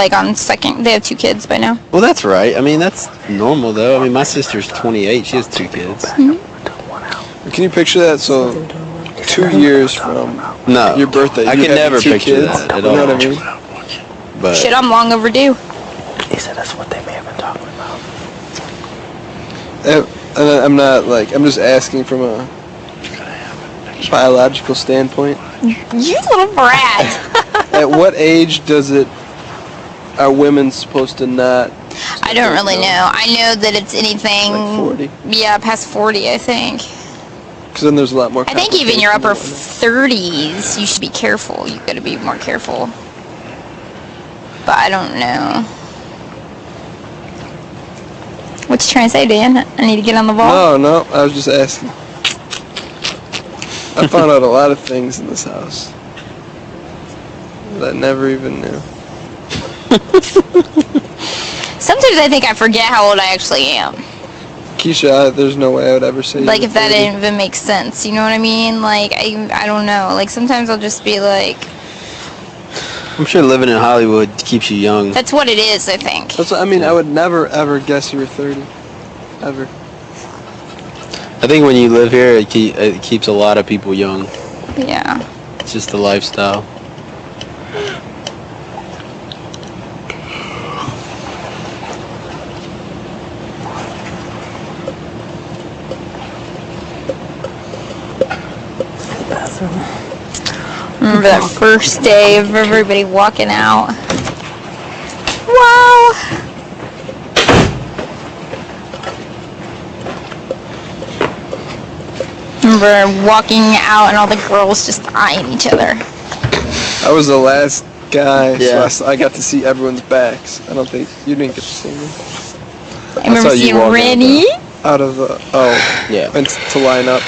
like on second. They have 2 kids by now. Well, that's right. I mean, that's normal, though. I mean, my sister's 28. She has 2 kids. Can you picture that? So, 2 years from your birthday, I you can have never 2 picture kids. that at You know all. what I mean? But Shit, I'm long overdue. He said that's what they may have been talking about. And I'm not like, I'm just asking from a biological standpoint. You little brat. At what age are women supposed to not? I don't really know. I know that it's anything. Like 40. Yeah, past 40, I think. Because then there's a lot more. I think even your upper complications 30s, you should be careful. You got to be more careful. But I don't know. What you trying to say, Dan? I need to get on the ball? No, I was just asking. I found out a lot of things in this house that I never even knew. Sometimes I think I forget how old I actually am. Keisha, there's no way I would ever say. Like, you're if that 30. even makes sense. You know what I mean? Like, I don't know. Like, sometimes I'll just be like... I'm sure living in Hollywood keeps you young. That's what it is, I think. That's what, I mean, I would never ever guess you were 30, ever. I think when you live here, it keeps a lot of people young. Yeah. It's just the lifestyle. Remember that first day of everybody walking out? Wow! Remember walking out and all the girls just eyeing each other. I was the last guy, Yeah. so I got to see everyone's backs. I don't think you didn't get to see me. I remember saw you seeing walking Rennie. Out of the Yeah. went to line up,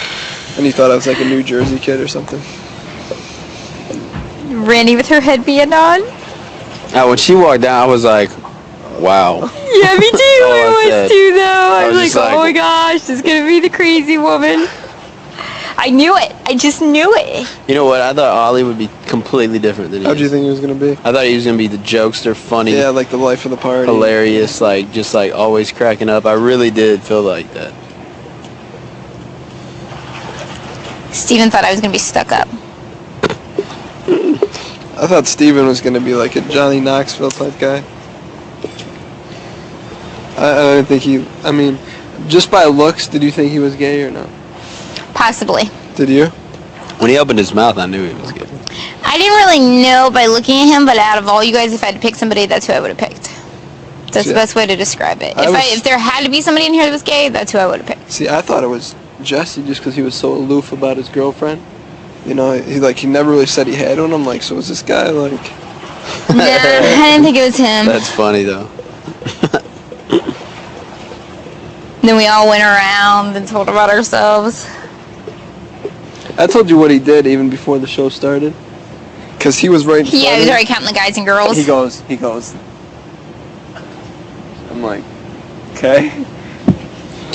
and you thought I was like a New Jersey kid or something. Rennie with her headband on. Now, when she walked down, I was like, wow. Yeah, me too. I I was said. too, though. I was just like, like- oh my gosh, this is going to be the crazy woman. I knew it. I just knew it. You know what? I thought Ollie would be completely different than he How'd you is. think he was gonna be? I thought he was going to be the jokester, funny, Yeah, like the life of the party. hilarious, like, just like always cracking up. I really did feel like that. Steven thought I was going to be stuck up. I thought Steven was gonna be like a Johnny Knoxville type guy. I don't think he. I mean, just by looks, did you think he was gay or not? Possibly. Did you? When he opened his mouth, I knew he was good. I didn't really know by looking at him, but out of all you guys, if I had to pick somebody, that's who I would have picked. That's the Yeah. best way to describe it. I was- If there had to be somebody in here that was gay, that's who I would have picked. See, I thought it was Jesse just because he was so aloof about his girlfriend. You know, he never really said he had one. I'm like, so is this guy like? Nah, I didn't think it was him. That's funny, though. Then we all went around and told about ourselves. I told you what he did even before the show started. Cause he was right in front Yeah, he of was me. already counting the guys and girls. He goes. I'm like, okay.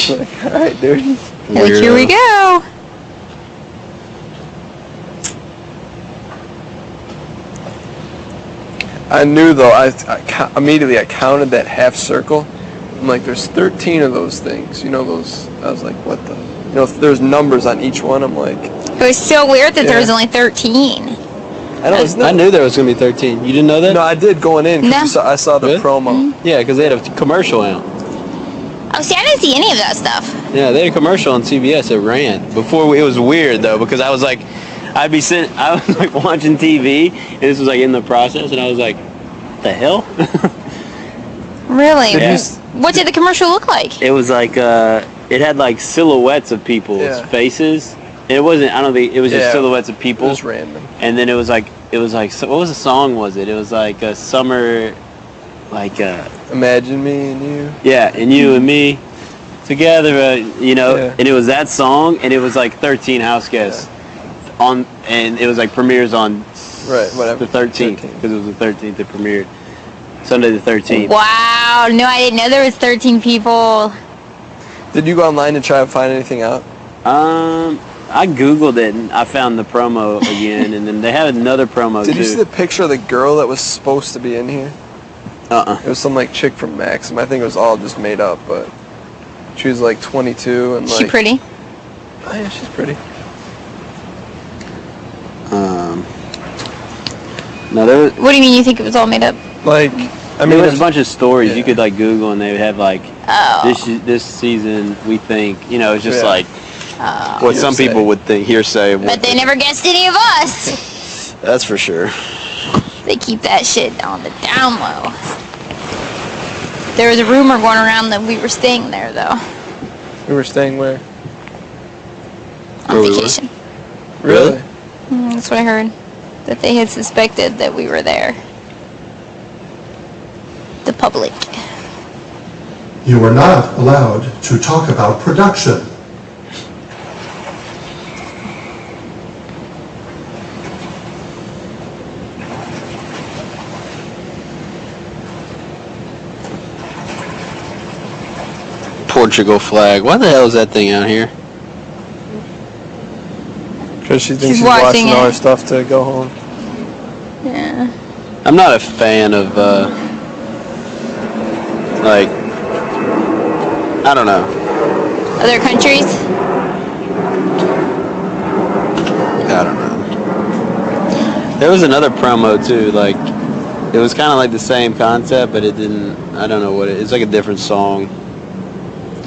Like, all right, dude. Like, here we go. I knew though. Immediately I counted that half circle. I'm like, there's 13 of those things. You know those? I was like, what the? You know, if there's numbers on each one. I'm like, It was so weird that there Yeah. was only 13. I knew there was going to be 13. You didn't know that? No, I did going in. 'Cause No. I saw the Really? promo. Yeah, because they had a commercial out. Oh, see, I didn't see any of that stuff. Yeah, they had a commercial on CBS that ran. It was weird, though, because I was like, I was like watching TV, and this was like in the process, and I was like, what the hell? Really? Yeah. What did the commercial look like? It was like, it had like silhouettes of people's Yeah. faces. And it wasn't, I don't think, it was just Yeah. silhouettes of It people. was random. And then it was like, so what was the song was it? It was like a summer, like, Imagine me and you. yeah, and you and me together, you know, Yeah. and it was that song, and it was like 13 house guests and it was like premieres on Right, whatever. the 13th, because it was the 13th it premiered, Sunday the 13th. Wow, no, I didn't know there was 13 people. Did you go online and try to find anything out? I Googled it, and I found the promo again, and then they had another promo Did too. you see the picture of the girl that was supposed to be in here? It was some like chick from Maxim. I think it was all just made up, but she was like 22 and like. She pretty? Oh yeah, she's pretty. No, there was. What do you mean you think it was all made up? Like, I mean, There was a bunch of stories you yeah. could like Google, and they would have like Oh. this season we think, you know, it's just Yeah. like what some Hearsay. people would think, hearsay. of what But they never guessed any of us. That's for sure. They keep that shit on the down low. There was a rumor going around that we were staying there, though, We were staying where? on Where we were? vacation. Really? That's what I heard. That they had suspected that we were there. The public. You are not allowed to talk about production. Portugal flag. Why the hell is that thing out here? Because she thinks She's she's watching watching all it. her stuff to go home. Yeah. I'm not a fan of like, I don't know. Other countries? I don't know. There was another promo too, like it was kind of like the same concept, but it didn't. I don't know what it. It's like a different song.